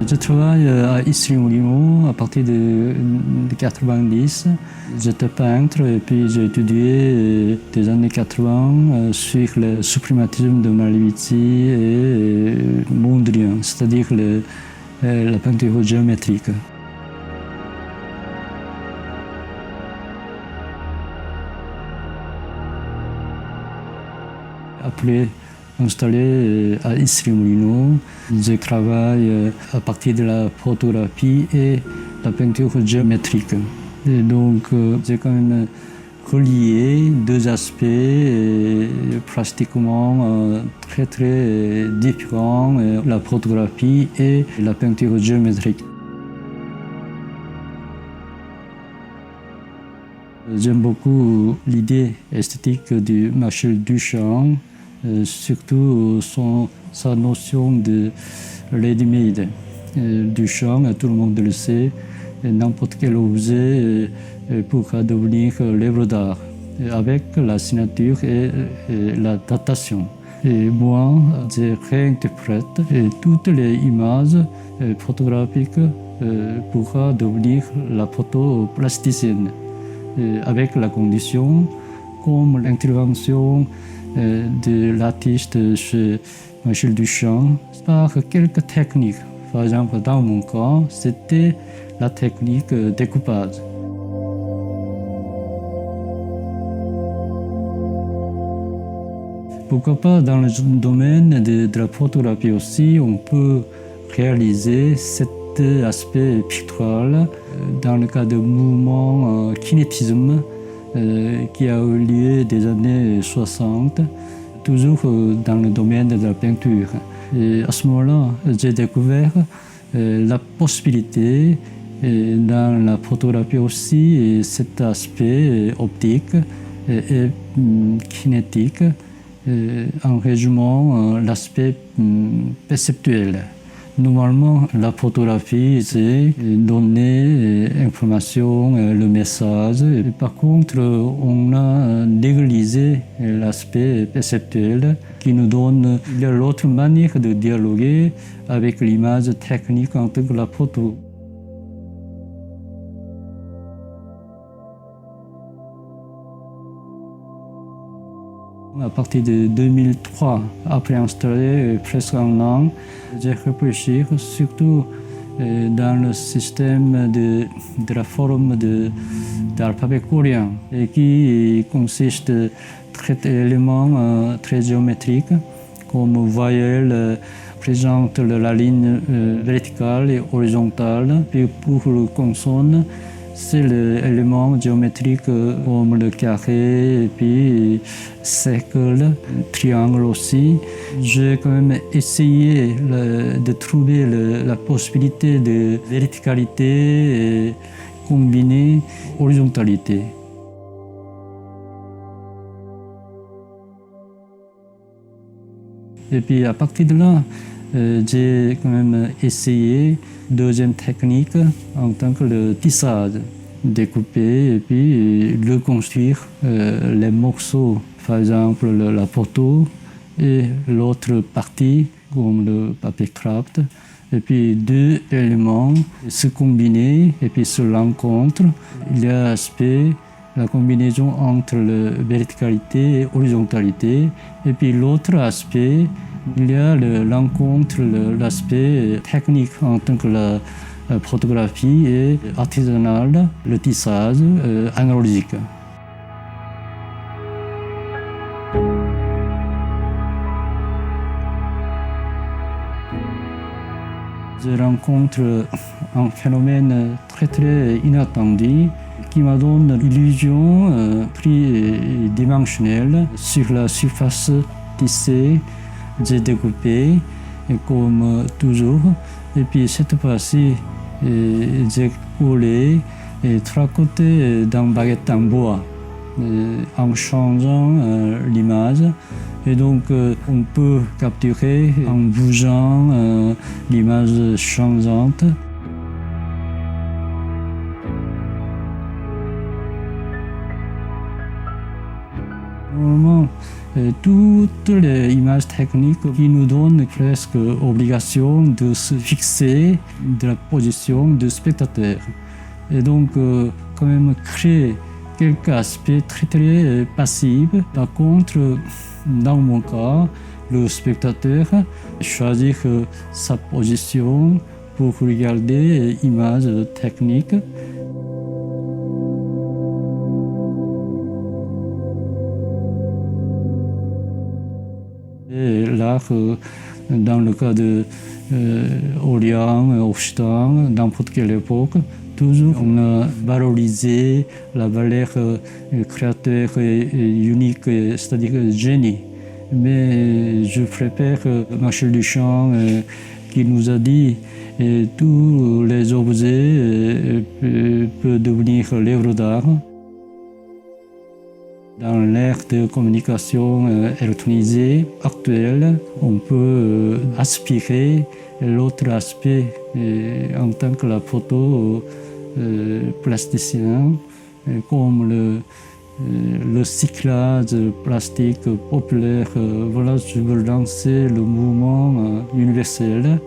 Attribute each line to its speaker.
Speaker 1: Je travaille à Issy-les-Moulineaux à partir de 90. J'étais peintre et puis j'ai étudié des années 80 sur le suprématisme de Malevich et Mondrian, c'est-à-dire la peinture géométrique. Après, installé à Issy-les-Moulineaux, je travaille à partir de la photographie et la peinture géométrique. Et donc, j'ai quand même relié deux aspects plastiquement très très différents, la photographie et la peinture géométrique. J'aime beaucoup l'idée esthétique de Michel Duchamp, surtout sa notion de ready-made. Duchamp, tout le monde le sait, n'importe quel objet pourra devenir l'œuvre d'art, avec la signature et la datation. Et moi, je réinterprète toutes les images photographiques pourra devenir la photo plasticienne, avec la condition, comme l'intervention de l'artiste chez Michel Duchamp, par quelques techniques. Par exemple, dans mon cas, c'était la technique découpage. Pourquoi pas dans le domaine de la photographie aussi, on peut réaliser cet aspect pictural dans le cas de mouvement kinétisme qui a eu lieu des années 60, toujours dans le domaine de la peinture. Et à ce moment-là, j'ai découvert la possibilité dans la photographie aussi cet aspect optique et kinétique en résumant l'aspect perceptuel. Normalement, la photographie, c'est donner l'information, le message. Par contre, on a négligé l'aspect perceptuel qui nous donne l'autre manière de dialoguer avec l'image technique en tant que la photo. À partir de 2003, après installer presque un an, j'ai réfléchi surtout dans le système de la forme de l'alphabet coréen qui consiste de très éléments très géométriques, comme vous voyez, présente la ligne verticale et horizontale, puis pour le consonne, c'est l'élément géométrique comme le carré, et puis cercle, triangle aussi. J'ai quand même essayé de trouver la possibilité de verticalité et combiner horizontalité. Et puis à partir de là, j'ai quand même essayé deuxième technique en tant que le tissage, découper et puis reconstruire les morceaux, par exemple la photo et l'autre partie comme le papier craft. Et puis deux éléments se combiner et puis se rencontrent. Il y a l'aspect, la combinaison entre la verticalité et horizontalité. Et puis l'autre aspect, il y a l'encontre, l'aspect technique en tant que la photographie et artisanale, le tissage analogique. Je rencontre un phénomène très très inattendu qui me donne l'illusion tridimensionnelle sur la surface tissée. J'ai découpé comme toujours et puis cette fois-ci j'ai collé trois côtés d'un baguette en bois en changeant l'image et donc on peut capturer en bougeant l'image changeante. Normalement, toutes les images techniques qui nous donnent presque obligation de se fixer de la position du spectateur. Et donc, quand même créer quelques aspects très très passifs. Par contre, dans mon cas, le spectateur choisit sa position pour regarder l'image technique. Et là, dans le cas de Orient, Occident, n'importe quelle époque, toujours on a valorisé la valeur créateur unique, c'est-à-dire génie. Mais je préfère Marcel Duchamp qui nous a dit tous les objets peuvent devenir l'œuvre d'art. Dans l'ère de communication électronisée actuelle, on peut aspirer l'autre aspect en tant que la photo plasticien, comme le cyclage plastique populaire. Voilà, je veux lancer le mouvement universel.